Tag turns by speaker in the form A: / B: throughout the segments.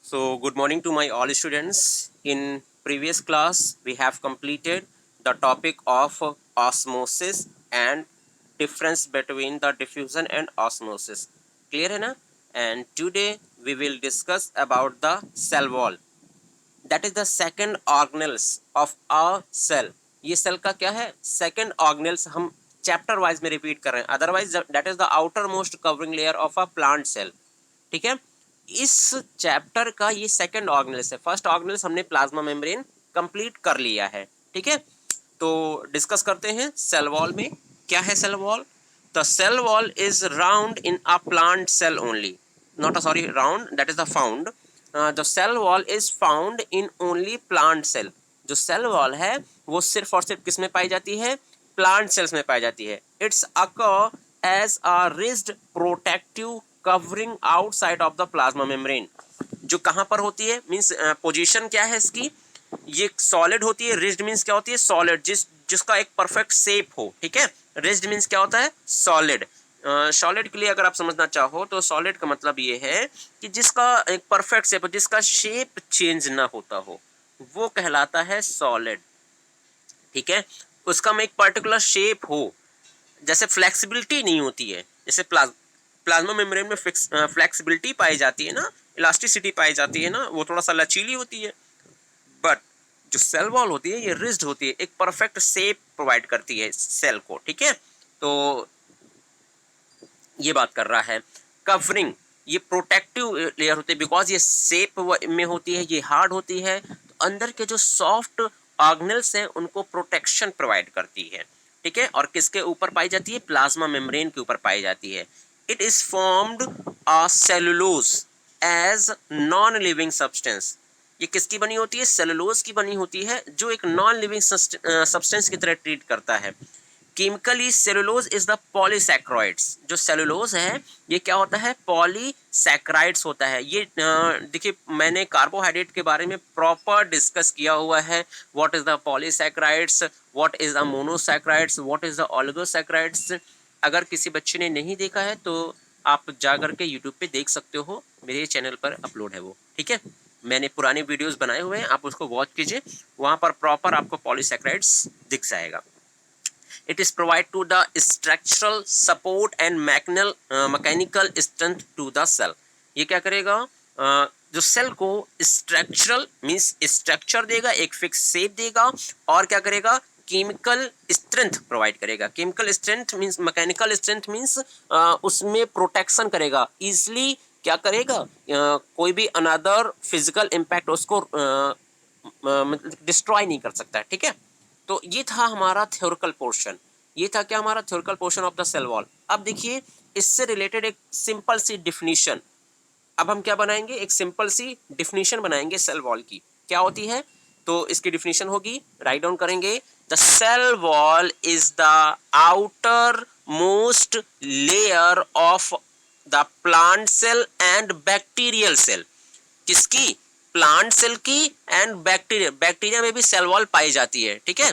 A: So, good morning to my all students. In previous class, we have completed the topic of osmosis and difference between the diffusion and osmosis. Clear है ना? And today we will discuss about the cell wall. That is the second organelles of a cell. ये cell का क्या है? Second organelles हम chapter wise में repeat कर रहे हैं. Otherwise that is the outer most covering layer of a plant cell. ठीक है, इस चैप्टर का ये सेकंड ऑर्गेनेल्स है. फर्स्ट ऑर्गेनेल्स हमने प्लाज्मा मेम्ब्रेन कंप्लीट कर लिया है. ठीक है, तो डिस्कस करते हैं सेल वॉल में. क्या है cell wall? The cell wall is round in a plant cell only. Not a sorry round, that is the found. The cell wall is found in only plant cell. जो cell wall है वो सिर्फ और सिर्फ किस में पाई जाती है? प्लांट सेल्स में पाई जाती है. It's occur as a rigid protective covering outside of the plasma membrane. जो कहां पर होती है, मींस पोजीशन क्या है इसकी? ये सॉलिड होती है. रिज्ड मींस क्या होती है? सॉलिड, जिसका एक परफेक्ट शेप हो. ठीक है, रिज्ड मींस क्या होता है? सॉलिड. सॉलिड के लिए अगर आप समझना चाहो तो सॉलिड का मतलब ये है कि जिसका एक परफेक्ट शेप हो, जिसका शेप चेंज ना होता हो, वो कहलाता है सॉलिड. ठीक है, उसका में एक पर्टिकुलर शेप हो. जैसे फ्लेक्सिबिलिटी नहीं होती है, जैसे प्लाज्मा मेम्ब्रेन में फ्लेक्सिबिलिटी पाई जाती है ना, इलास्टिसिटी पाई जाती है ना, वो थोड़ा सा लचीली होती है. बट जो सेल वॉल होती है ये रिज्ड होती है, एक परफेक्ट शेप प्रोवाइड करती है सेल को. ठीक है, तो ये बात कर रहा है. कवरिंग, ये प्रोटेक्टिव लेयर होती है बिकॉज ये शेप में होती है, ये हार्ड होती है. तो अंदर के जो सॉफ्ट ऑर्गेनेल्स हैं उनको प्रोटेक्शन प्रोवाइड करती है. ठीक है, और किसके ऊपर पाई जाती है? प्लाज्मा मेम्ब्रेन के ऊपर पाई जाती है. It is formed a cellulose as non living substance. ये किसकी बनी होती है? सेलुलोज की बनी होती है, जो एक नॉन लिविंग सब्सटेंस की तरह ट्रीट करता है. Chemically cellulose is the polysaccharides. जो सेलुलोज है ये क्या होता है? पॉलीसैक्राइड्स होता है. ये देखिए, मैंने कार्बोहाइड्रेट के बारे में प्रॉपर डिस्कस किया हुआ है. What is the polysaccharides, what is the monosaccharides, what is the oligosaccharides. अगर किसी बच्चे ने नहीं देखा है तो आप जा करके यूट्यूब पे देख सकते हो, मेरे चैनल पर अपलोड है वो. ठीक है, मैंने पुराने वीडियोस बनाए हुए हैं, आप उसको वॉच कीजिए, वहाँ पर प्रॉपर आपको पॉलीसैक्राइड्स दिख जाएगा. It is provide to the structural support and mechanical strength to the cell. ये क्या करेगा? जो सेल को स्ट्रक्चरल मींस स्ट्रक्चर देगा, एक फिक्स शेप देगा, और क्या करेगा? केमिकल स्ट्रेंथ प्रोवाइड करेगा. Chemical strength means mechanical strength means उसमें प्रोटेक्शन करेगा. इजली क्या करेगा? कोई भी अनदर फिजिकल इम्पैक्ट उसको मतलब डिस्ट्रॉय नहीं कर सकता. ठीक है, तो ये था हमारा थ्योरिकल पोर्शन. ये था क्या? हमारा theoretical portion of the cell wall. अब देखिए, इससे रिलेटेड एक सिंपल सी डिफिनीशन. अब हम क्या बनाएंगे? एक सिंपल सी डिफिनीशन बनाएंगे सेल वॉल की. क्या होती है? तो इसकी डिफिनीशन होगी, राइट डाउन करेंगे. The cell wall is the outer most layer of the plant cell and bacterial cell. किसकी? प्लांट सेल की एंड बैक्टीरिया. बैक्टीरिया में भी सेल वॉल पाई जाती है. ठीक है,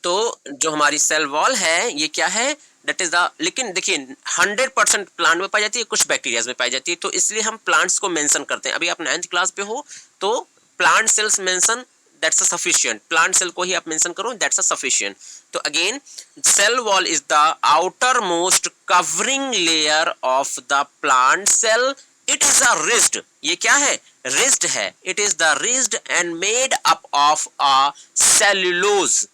A: तो जो हमारी सेल वॉल है ये क्या है? दैट इज द, लेकिन देखिए 100% प्लांट में पाई जाती है, कुछ बैक्टीरिया में पाई जाती है, तो इसलिए हम प्लांट्स को मेंशन करते हैं. अभी आप 9th क्लास पे हो तो plant cells mention, that's a sufficient. Plant cell को ही आप मेंशन करो, दैट्स अ सफिशिएंट. तो again, cell wall is the outer most covering layer of the plant cell. It is a rigid. ये क्या है? रिज्ड है. It is the rigid and made up of a cellulose.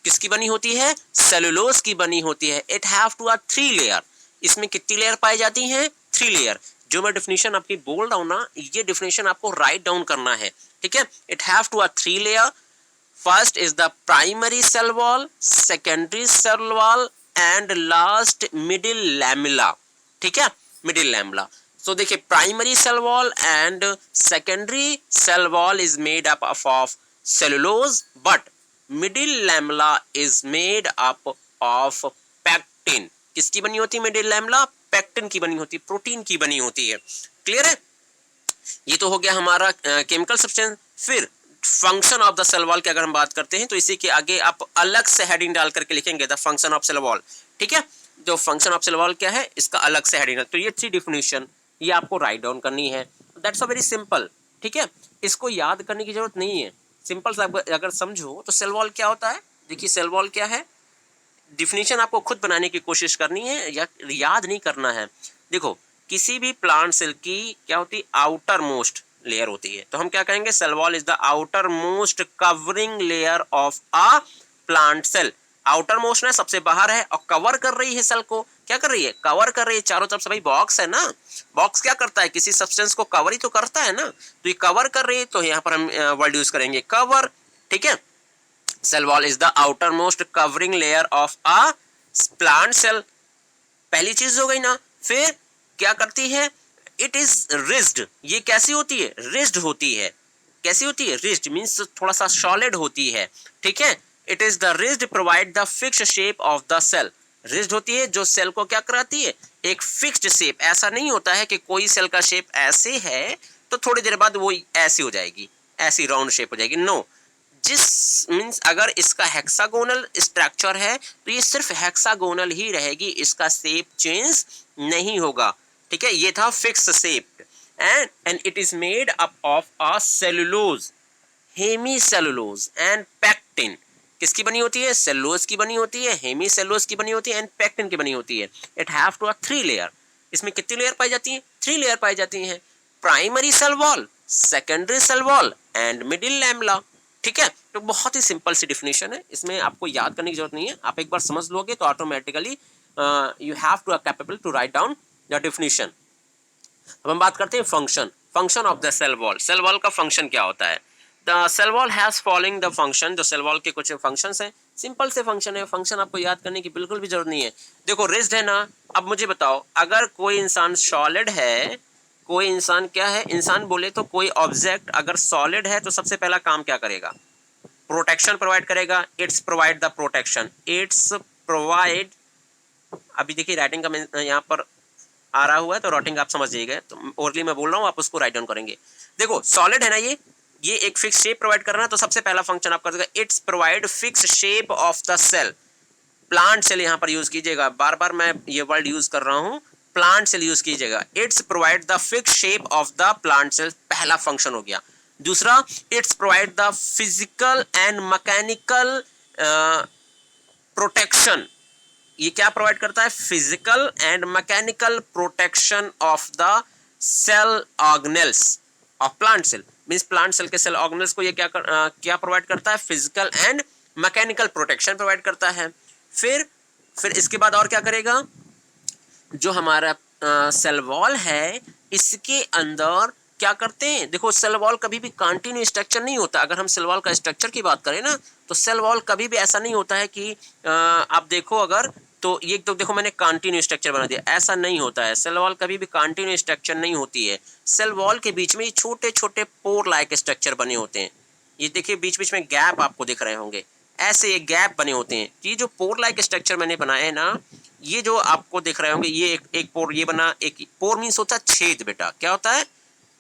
A: किसकी बनी होती है? सेलुलोज की बनी होती है. It have to a 3 layer. इसमें कितनी लेयर पाई जाती हैं? 3 लेयर. जो मैं डिफिनीशन आपकी बोल रहा हूं ना, ये डिफिनीशन आपको राइट डाउन करना है. ठीक है, it have to a 3 layer. First is the primary cell wall, secondary cell wall and last middle lamella. ठीक है, मिडिल लैमेला. So देखिए, primary cell wall and secondary cell wall is made up of cellulose, but middle lamella is made up of pectin. किसकी बनी होती है middle lamella? Pectin की बनी होती है, प्रोटीन की बनी होती है. क्लियर है? ये तो हो गया हमारा केमिकल सब्सटेंस. फिर function of the cell wall की अगर हम बात करते हैं तो इसी के आगे आप अलग से हेडिंग डाल करके लिखेंगे the function of cell wall. ठीक है, जो फंक्शन ऑफ सेल वॉल क्या है इसका अलग से हेडिंग. तो ये 3 डिफिनीशन ये आपको राइट डाउन करनी है. तो दैट्स अ वेरी सिंपल, ठीक है, इसको याद करने की जरूरत नहीं है, सिंपल सा अगर समझो तो सेल वॉल क्या होता है। देखिए सेल वॉल क्या है, डिफिनीशन आपको खुद बनाने की कोशिश करनी है या याद नहीं करना है। देखो किसी भी प्लांट सेल की क्या होती है, आउटर मोस्ट लेयर होती है, तो हम क्या कहेंगे, cell wall is the outer most covering layer of a plant cell. Outer most में सबसे बाहर है और कवर कर रही है सेल को, क्या कर रही है, कवर कर रही है चारों तरफ से। भाई बॉक्स है ना, बॉक्स क्या करता है, किसी सब्सटेंस को कवर ही तो करता है ना, तो ये कवर कर रही है, तो यहाँ पर हम वर्ड यूज करेंगे कवर, ठीक है। Cell wall is the outermost covering layer of a plant cell, पहली चीज हो गई ना। फिर क्या करती है, इट इज रिज्ड, ये कैसी होती है, रिज्ड होती है, कैसी होती है, रिज्ड मींस थोड़ा सा सॉलिड होती है, ठीक है। It is the rigid provide the fixed shape of the cell, rigid होती है जो सेल को क्या कराती है, एक फिक्स्ड शेप। ऐसा नहीं होता है कि कोई सेल का शेप ऐसे है तो थोड़ी देर बाद वो ऐसी हो जाएगी, ऐसी राउंड शेप हो जाएगी, नो। जिस मीन्स अगर इसका हेक्सागोनल स्ट्रक्चर है तो ये सिर्फ हेक्सागोनल ही रहेगी, इसका शेप चेंज नहीं होगा, ठीक है। ये था fix shape and it is made up of a cellulose, hemicellulose and pectin. किसकी बनी होती है, सेलुलोज की बनी होती है, हेमी सेलुलोज की बनी होती है एंड पैक्टिन की बनी होती है। It have to a 3 layer, इसमें कितनी लेयर पाई जाती है, 3 लेयर पाई जाती हैं, primary cell wall, secondary cell wall and middle lamella, ठीक है। तो बहुत ही सिंपल सी डिफिनेशन है, इसमें आपको याद करने की जरूरत नहीं है, आप एक बार समझ लोगे तो automatically you have to capable to write down the definition. अब हम बात करते हैं function, function of the cell wall. Cell wall का फंक्शन क्या होता है, the cell wall has following the function, जो सेल वॉल के कुछ फंक्शंस हैं, सिंपल से फंक्शन है, फंक्शन आपको याद करने की बिल्कुल भी जरूरत नहीं है। देखो रिज्ड है ना, अब मुझे बताओ अगर कोई इंसान सॉलिड है, कोई इंसान क्या है, इंसान बोले तो कोई ऑब्जेक्ट अगर सॉलिड है तो सबसे पहला काम क्या करेगा, प्रोटेक्शन प्रोवाइड करेगा, it's provide the protection, it's provide. अभी देखिए राइटिंग का यहाँ पर आ रहा हुआ है तो राइटिंग आप समझ जाइएगा, तो ओरली मैं बोल रहा हूँ आप उसको राइट डाउन करेंगे। देखो सॉलिड है ना, ये एक फिक्स शेप प्रोवाइड कर रहा है, तो सबसे पहला फंक्शन आप कर देगा, it's provide fix shape of the cell. Plant cell यहाँ पर यूज कीजिएगा, बार बार मैं ये वर्ड यूज कर रहा हूँ, प्लांट सेल यूज कीजिएगा। It's provide the fix shape of the plant cell, पहला फंक्शन हो गया। दूसरा, it's provide the physical and mechanical protection, ये क्या प्रोवाइड करता है, physical and mechanical protection of the cell organelles of plant cell, means plant cell के cell organelles को ये क्या प्रोवाइड करता है, physical and mechanical protection provide करता है। फिर इसके बाद और क्या करेगा, जो हमारा सेल वॉल है इसके अंदर क्या करते हैं, देखो सेल वॉल कभी भी कंटिन्यू स्ट्रक्चर नहीं होता। अगर हम सेल वॉल का स्ट्रक्चर की बात करें ना, तो सेल वॉल कभी भी ऐसा नहीं होता है कि आप देखो अगर, तो ये तो देखो मैंने कंटिन्यू स्ट्रक्चर बना दिया, ऐसा नहीं होता है। सेल वॉल कभी भी कंटिन्यू स्ट्रक्चर नहीं होती है, सेल वॉल के बीच में छोटे छोटे पोर लाइक स्ट्रक्चर बने होते हैं। ये देखिए बीच बीच में गैप आपको दिख रहे होंगे, ऐसे ये गैप बने होते हैं। ये जो पोर लाइक स्ट्रक्चर मैंने बनाए हैं ना, ये जो आपको दिख रहे होंगे, ये एक पोर ये बना, एक पोर मीन्स होता है छेद, बेटा क्या होता है,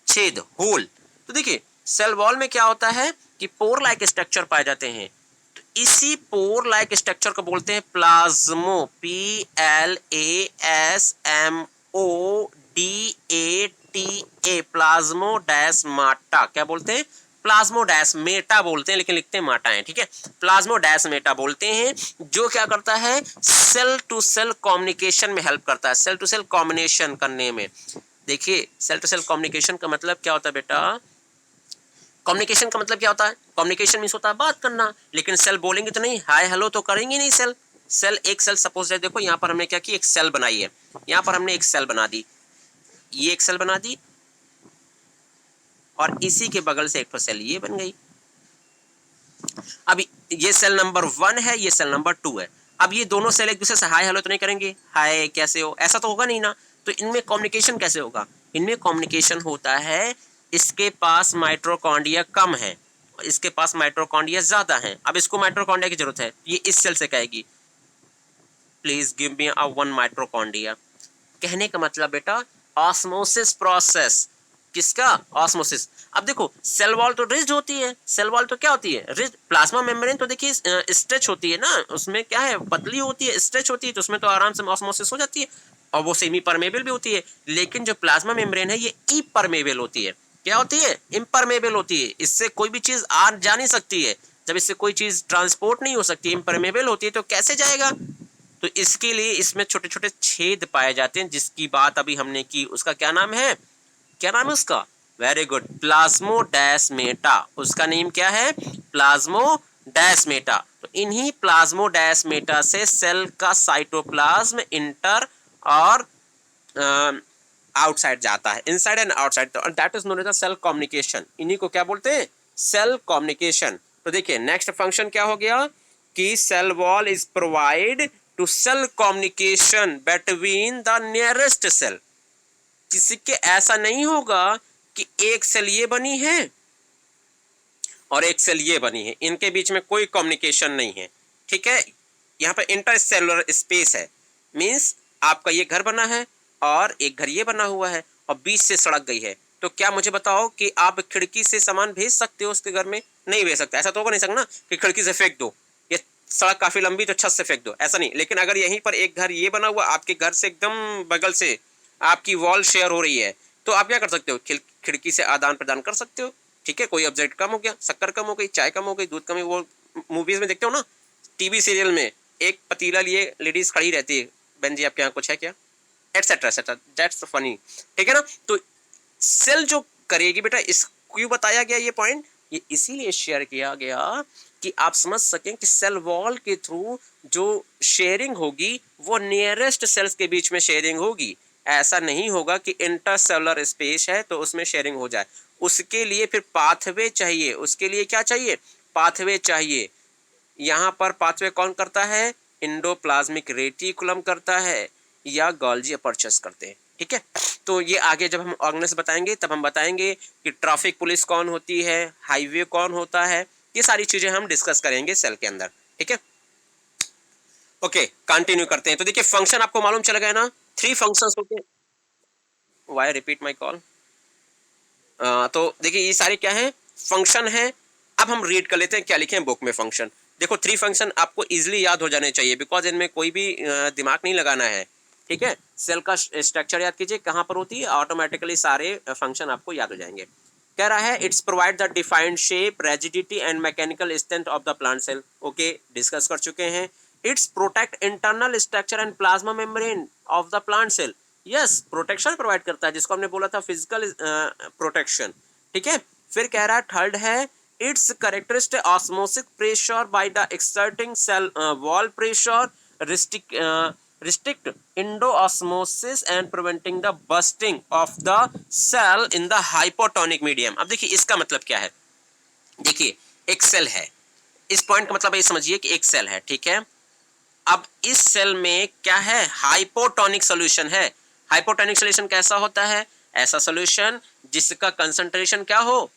A: छेद, होल। तो देखिए सेल वॉल में क्या होता है कि पोर लाइक स्ट्रक्चर पाए जाते हैं, तो इसी पोर लाइक स्ट्रक्चर को बोलते हैं प्लाज्मो, PLASMODATA, प्लाज्मोडेस्माटा, क्या बोलते हैं, प्लाज्मोडेस्मेटा बोलते हैं, लेकिन लिखते हैं माटा है, ठीक है। प्लाज्मोडेस्मेटा बोलते हैं, जो क्या करता है, सेल टू सेल कम्युनिकेशन में हेल्प करता है, सेल टू सेल कॉम्बिनेशन करने में। देखिए सेल टू सेल कम्युनिकेशन का मतलब क्या होता है बेटा, कम्युनिकेशन का मतलब क्या होता है, कम्युनिकेशन मीन्स होता है बात करना, लेकिन सेल बोलेंगे तो नहीं, हाय हेलो तो करेंगे नहीं सेल। सेल एक सेल सपोज है, देखो यहाँ पर हमने क्या की, एक सेल बनाई है, यहाँ पर हमने एक सेल बना दी, ये एक सेल बना दी, और इसी के बगल से एक तो सेल ये बन गई। अब ये सेल नंबर 1 है, ये सेल नंबर 2 है। अब ये दोनों सेल एक दूसरे से हाय हेलो तो नहीं करेंगे, हाय कैसे हो, ऐसा तो होगा नहीं ना। तो इनमें कम्युनिकेशन कैसे होगा, इनमें कम्युनिकेशन होता है, इसके पास माइटोकॉन्ड्रिया कम है और इसके पास माइटोकॉन्ड्रिया ज्यादा है। अब इसको माइटोकॉन्ड्रिया की जरूरत है, ये इस सेल से कहेगी please give me a 1 mitochondria. कहने का मतलब बेटा ऑस्मोसिस प्रोसेस, किसका, ऑस्मोसिस। अब देखो सेल वॉल तो रिज्ड होती है, सेल वॉल तो क्या होती है, रिज्ड। प्लाज्मा मेम्ब्रेन तो देखिए स्ट्रेच होती है ना, उसमें क्या है, पतली होती है, स्ट्रेच होती है, तो उसमें तो आराम से ऑस्मोसिस हो जाती है। और वो सेमी परमेबल भी होती है। लेकिन जो प्लाज्मा मेम्ब्रेन है ये इपरमेबल होती है। क्या होती है? इम्परमेबल होती है। इससे कोई भी चीज आ जा नहीं सकती है। जब इससे कोई चीज ट्रांसपोर्ट नहीं हो सकती, इम्परमेबल होती है, तो कैसे जाएगा? तो इसके लिए इसमें छोटे छोटे छेद पाए जाते हैं, जिसकी बात अभी हमने की। उसका क्या नाम है? क्या नाम है उसका? Very good, plasmodesmata. उसका नेम क्या है? प्लाज्मोडेस्मेटा। तो इन्हीं प्लाज्मोडेस्मेटा से सेल का साइटोप्लाज्म इंटर और आउटसाइड जाता है, इनसाइड एंड आउटसाइड। तो that is known as cell communication. इन्हीं को क्या बोलते हैं? Cell communication. तो देखिए नेक्स्ट फंक्शन क्या हो गया कि cell wall is provide to cell communication between the nearest cell. किसी के ऐसा नहीं होगा कि एक सेल ये बनी है और एक सेल ये बनी है, इनके बीच में कोई कम्युनिकेशन नहीं है। ठीक है, यहाँ पे इंटरसेलुलर स्पेस है। मींस आपका ये घर बना है और एक घर ये बना हुआ है और बीच से सड़क गई है। तो क्या मुझे बताओ कि आप खिड़की से सामान भेज सकते हो उसके घर में? नहीं भेज सकते। ऐसा तो होगा नहीं सकना कि खिड़की से फेंक दो, ये सड़क काफी लंबी तो छत से फेंक दो, ऐसा नहीं। लेकिन अगर यहीं पर एक घर ये बना हुआ, आपके घर से एकदम बगल से आपकी वॉल शेयर हो रही है, तो आप क्या कर सकते हो? खिड़की से आदान प्रदान कर सकते हो। ठीक है, कोई ऑब्जेक्ट कम हो गया, शक्कर कम हो गई, चाय कम हो गई, दूध कम हो, वो मूवीज में देखते हो ना, टीवी सीरियल में एक पतीला लिए लेडीज खड़ी रहती है, बहन जी आपके यहाँ कुछ है क्या, एटसेट्रा एटसेट्रा, दैट्स फनी। ठीक है ना? तो सेल जो करेगी बेटा, इस क्यों बताया गया ये पॉइंट? ये इसीलिए शेयर किया गया कि आप समझ सकें कि सेल वॉल के थ्रू जो शेयरिंग होगी वो नियरेस्ट सेल्स के बीच में शेयरिंग होगी। ऐसा नहीं होगा कि इंटरसेलुलर स्पेस है तो उसमें शेयरिंग हो जाए। उसके लिए फिर पाथवे चाहिए। उसके लिए क्या चाहिए? पाथवे चाहिए। यहाँ पर पाथवे कौन करता है? इंडोप्लाज्मिक रेटिकुलम करता है या गोल्जी अपर्चर्स करते हैं। ठीक है, तो ये आगे जब हम ऑर्गेनेल्स बताएंगे तब हम बताएंगे कि ट्रैफिक पुलिस कौन होती है, हाईवे कौन होता है, ये सारी चीजें हम डिस्कस करेंगे सेल के अंदर। ठीक है, ओके कंटिन्यू करते हैं। तो देखिए फंक्शन आपको मालूम चल गया ना, 3 फंक्शंस होते हैं। Why repeat my call? तो देखिए ये सारे क्या है? फंक्शन है। अब हम रीड कर लेते हैं क्या लिखे हैं बुक में फंक्शन। देखो 3 फंक्शन आपको इजीली याद हो जाने चाहिए, बिकॉज इनमें कोई भी दिमाग नहीं लगाना है। ठीक है, सेल का स्ट्रक्चर याद कीजिए कहाँ पर होती है, ऑटोमेटिकली सारे फंक्शन आपको याद हो जाएंगे। कह रहा है it's provide the defined shape, rigidity and mechanical strength of the plant cell. Okay, discuss कर चुके हैं। It's protect internal structure and plasma membrane of the plant cell. Yes, protection provide करता है, जिसको हमने बोला था फिजिकल प्रोटेक्शन। ठीक है, फिर कह रहा है थर्ड है it's characteristic osmosis pressure by the exerting cell wall pressure, restrict endoosmosis and preventing the bursting of the cell in the hypotonic medium। अब देखिए इसका मतलब क्या है। देखिए एक सेल है, इस पॉइंट का मतलब ये समझिए कि एक सेल है। ठीक है, अब इस सेल में क्या है? हाइपोटोनिक सॉल्यूशन है। हाइपोटोनिक सॉल्यूशन कैसा होता है? ऐसा सॉल्यूशन जिसका कंसंट्रेशन क्या हो?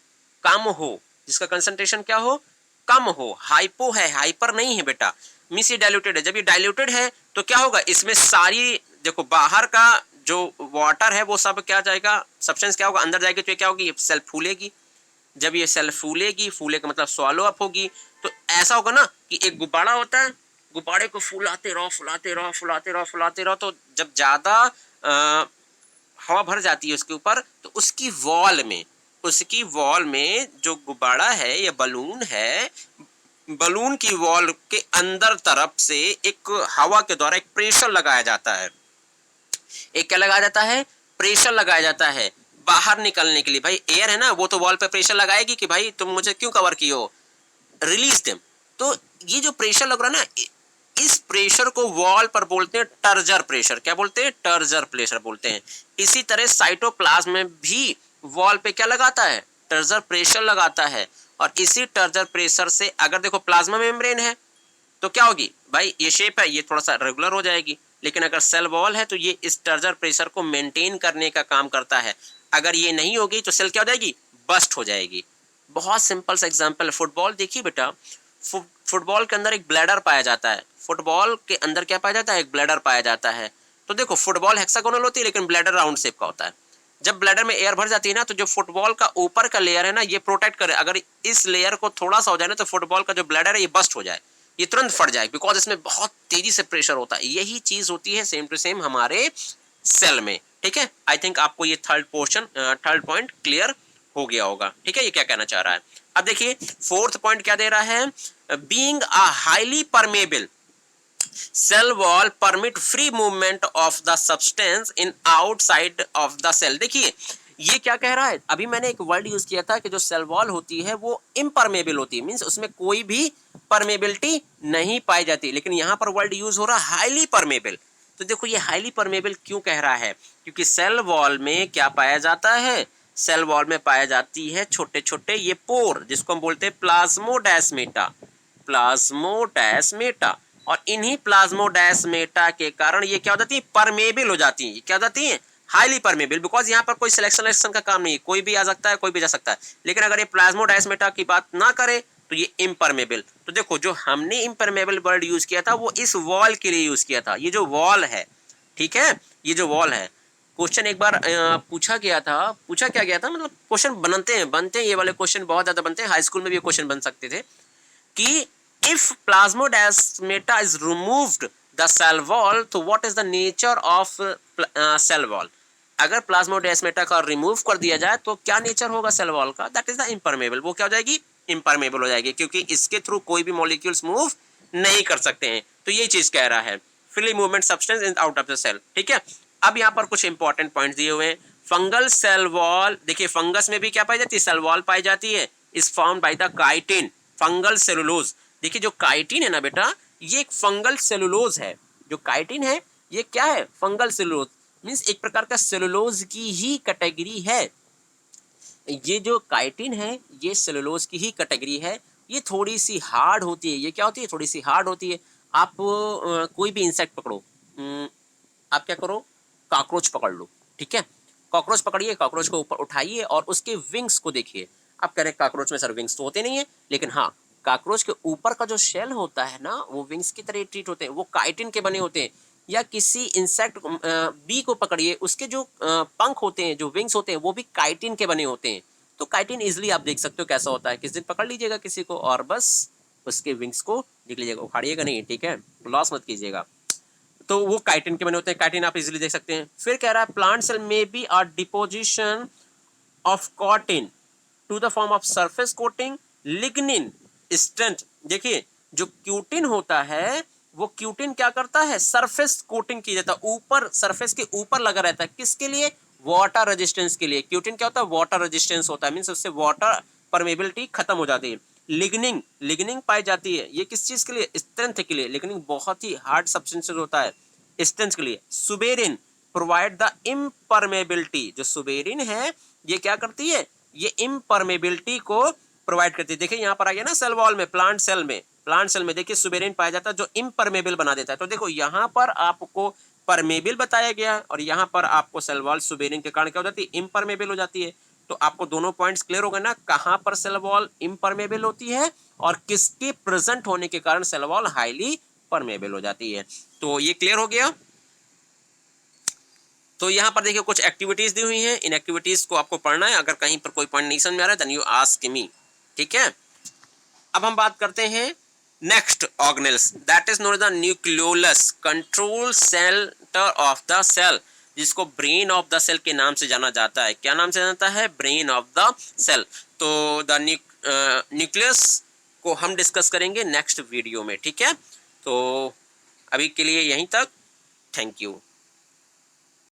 A: कम हो। जिसका कंसंट्रेशन क्या हो? कम हो। हाइपो है, हाइपर नहीं है बेटा। मींस ये डाइल्यूटेड है। जब ये डाइल्यूटेड है तो क्या होगा? इसमें सारी देखो बाहर का जो वाटर है वो सब क्या जाएगा? सब्सटेंस क्या होगा? अंदर जाएगी तो ये क्या होगी? ये सेल फूलेगी। जब ये सेल फूलेगी, फूले का मतलब स्वॉलो अप होगी। तो ऐसा होगा ना कि एक गुब्बारा होता है, गुब्बारे को फुलाते रहो फुलाते रहो फुलाते रहो फुलाते रहो, तो जब ज्यादा हवा भर जाती है उसके ऊपर, तो उसकी वॉल में जो गुब्बारा है या बलून है, बलून की वॉल के अंदर तरफ से एक हवा के द्वारा एक प्रेशर लगाया जाता है। एक क्या लगाया जाता है? प्रेशर लगाया जाता है बाहर निकलने के लिए। भाई एयर है ना, वो तो वॉल पे प्रेशर लगाएगी कि भाई तुम मुझे क्यों कवर किए, रिलीज देम। तो ये जो प्रेशर लग रहा है ना, इस प्रेशर को वॉल पर बोलते हैं टर्जर प्रेशर। क्या बोलते हैं? टर्जर प्रेशर बोलते हैं। इसी तरह साइटोप्लाज्म में भी वॉल पे क्या लगाता है? टर्जर प्रेशर लगाता है। और इसी टर्जर प्रेशर से अगर देखो प्लाज्मा मेम्ब्रेन है तो क्या होगी भाई? ये शेप है, ये थोड़ा सा रेगुलर हो जाएगी। लेकिन अगर सेल वॉल है तो ये इस टर्जर प्रेशर को मेंटेन करने का काम करता है। अगर ये नहीं होगी तो सेल क्या हो जाएगी? बस्ट हो जाएगी। बहुत सिंपल सा एग्जांपल है, फुटबॉल देखिए बेटा। फुटबॉल के अंदर एक ब्लैडर पाया जाता है। फुटबॉल के अंदर क्या पाया जाता है? एक ब्लैडर पाया जाता है। तो देखो फुटबॉल हेक्सागोनल होती है लेकिन ब्लैडर राउंड शेप का होता है। जब ब्लैडर में एयर भर जाती है ना, तो जो फुटबॉल का ऊपर का लेयर है ना, ये प्रोटेक्ट करे। अगर इस लेयर को थोड़ा सा हो जाए ना, तो फुटबॉल का जो ब्लैडर है ये बस्ट हो जाए, ये तुरंत फट जाए, बिकॉज इसमें बहुत तेजी से प्रेशर होता है। यही चीज होती है सेम टू सेम हमारे सेल में, ठीक है। आई थिंक आपको ये थर्ड पॉइंट क्लियर हो गया होगा, ठीक है, ये क्या कहना चाह रहा है। अब देखिए फोर्थ पॉइंट क्या दे रहा है, being a highly permeable cell wall permit free movement of the substance in outside of the cell. देखिए ये क्या कह रहा है, अभी मैंने एक वर्ड यूज किया था कि जो सेल वॉल होती है वो इम्परमेबल होती है, मींस उसमें कोई भी परमेबिलिटी नहीं पाई जाती, लेकिन यहाँ पर वर्ड यूज हो रहा है हाईली परमेबल। तो देखो ये हाईली परमेबल क्यों कह रहा है, क्योंकि सेल वॉल में क्या पाया जाता है, सेल वॉल में पाया जाती है छोटे छोटे ये पोर, जिसको हम बोलते हैं प्लाज्मोडेस्मेटा, प्लाज्मोडेस्मेटा। और इन्हीं प्लाज्मोडेस्मेटा के कारण ये क्या हो जाती है, परमेबल हो जाती है। क्या हो जाती है, हाईली परमेबल, बिकॉज यहाँ पर कोई सिलेक्शन का काम नहीं है, कोई भी आ सकता है, कोई भी जा सकता है। लेकिन अगर ये प्लाज्मोडेस्मेटा की बात ना करे तो ये इम्परमेबल। तो देखो जो हमने इम्परमेबल वर्ड यूज किया था वो इस वॉल के लिए यूज किया था, ये जो वॉल है, ठीक है, ये जो वॉल है। क्वेश्चन एक बार पूछा गया था, पूछा क्या गया था, मतलब क्वेश्चन बनते हैं ये वाले क्वेश्चन बहुत ज्यादा बनते हैं, हाई स्कूल में भी ये क्वेश्चन बन सकते थे कि if plasmodesmata is removed the cell wall तो what is the nature of cell wall। अगर प्लाज्मोडेस्मेटा का रिमूव कर दिया जाए तो क्या नेचर होगा सेल वॉल का, दैट इज द इम्परमेबल। वो क्या हो जाएगी, इम्परमेबल हो जाएगी, क्योंकि इसके थ्रू कोई भी मॉलिक्यूल्स मूव नहीं कर सकते हैं। तो ये चीज कह रहा है, free movement substance in out of the cell, ठीक है। अब यहाँ पर कुछ इंपॉर्टेंट पॉइंट दिए हुए हैं। फंगल सेल वॉल, देखिए फंगस में भी क्या पाई जाती है, सेल वॉल पाई जाती है, is formed by the chitin fungal cellulose. देखिए जो काइटिन है ना बेटा, ये एक फंगल सेलुलोज है। जो काइटिन है ये क्या है, फंगल सेलुलोज, मींस एक प्रकार का सेलुलोज की ही कैटेगरी है। ये जो काइटिन है ये सेलुलोज की ही कैटेगरी है। ये थोड़ी सी हार्ड होती है, ये क्या होती है, थोड़ी सी हार्ड होती है। आप कोई भी इंसेक्ट पकड़ो, आप क्या करो, कॉकरोच पकड़ लो, ठीक है, कॉकरोच पकड़िए, कॉकरोच को ऊपर उठाइए और उसके विंग्स को देखिए। आप कह रहे कॉकरोच में सर विंग्स तो होते नहीं है, लेकिन हाँ कॉकरोच के ऊपर का जो शेल होता है ना वो विंग्स की तरह ट्रीट होते हैं, वो काइटिन के बने होते हैं। या किसी इंसेक्ट बी को पकड़िए, उसके जो पंख होते हैं, जो विंग्स होते हैं, वो भी काइटिन के बने होते हैं। तो काइटिन इजिली आप देख सकते हो कैसा होता है। किस दिन पकड़ लीजिएगा किसी को और बस उसके विंग्स को देख लीजिएगा, उखाड़िएगा नहीं, ठीक है, लॉस मत कीजिएगा। तो वो काइटिन के बने होते हैं, काइटिन आप इजिली देख सकते हैं। फिर कह रहा है प्लांट सेल में be are deposition of cutin to the form of surface coating lignin strength. देखिए जो क्यूटिन होता है वो क्यूटिन क्या करता है, सरफेस कोटिंग की जाता है, ऊपर सरफेस के ऊपर लगा रहता है, किसके लिए, वाटर रेजिस्टेंस के लिए। क्यूटिन क्या होता है, वाटर रेजिस्टेंस होता है, मींस उससे वाटर परमेबिलिटी खत्म हो जाती है। लिग्निंग, लिग्निंग पाई जाती है, ये किस चीज के लिए, स्ट्रेंथ के लिए। लिग्निंग बहुत ही हार्ड सब्सटेंस होता है स्ट्रेंथ के लिए। सुबेरिन प्रोवाइड द इम्परमेबिलिटी, जो सुबेरिन है ये क्या करती है, ये इम्परमेबिलिटी को प्रोवाइड करती है। देखिए यहाँ पर आ गया ना सेल वॉल में, प्लांट सेल में देखिए सुबेरिन पाया जाता है जो इम्परमेबल बना देता है। तो देखो यहाँ पर आपको परमेबल बताया गया और यहाँ पर आपको सेल वॉल सुबेरिन के कारण क्या हो जाती है, इम्परमेबल हो जाती है। तो आपको दोनों पॉइंट्स क्लियर हो गए ना, कहाँ पर सेल वॉल इम्परमेबल होती है और किसके प्रेजेंट होने के कारण सेल वॉल हाईली परमेबल हो जाती है। तो ये क्लियर हो गया। तो यहाँ पर देखिए कुछ एक्टिविटीज दी हुई हैं, इन एक्टिविटीज को आपको पढ़ना है। अगर कहीं पर कोई पॉइंट नहीं समझ में आ रहा है देन यू आस्क मी, ठीक है। अब हम बात करते हैं next organelles, that is known as the nucleolus, control center of the cell, जिसको ब्रेन ऑफ द सेल के नाम से जाना जाता है। क्या नाम से जाना है, ब्रेन ऑफ द सेल। तो द न्यूक्लियस को हम डिस्कस करेंगे नेक्स्ट वीडियो में, ठीक है। तो अभी के लिए यहीं तक, थैंक यू।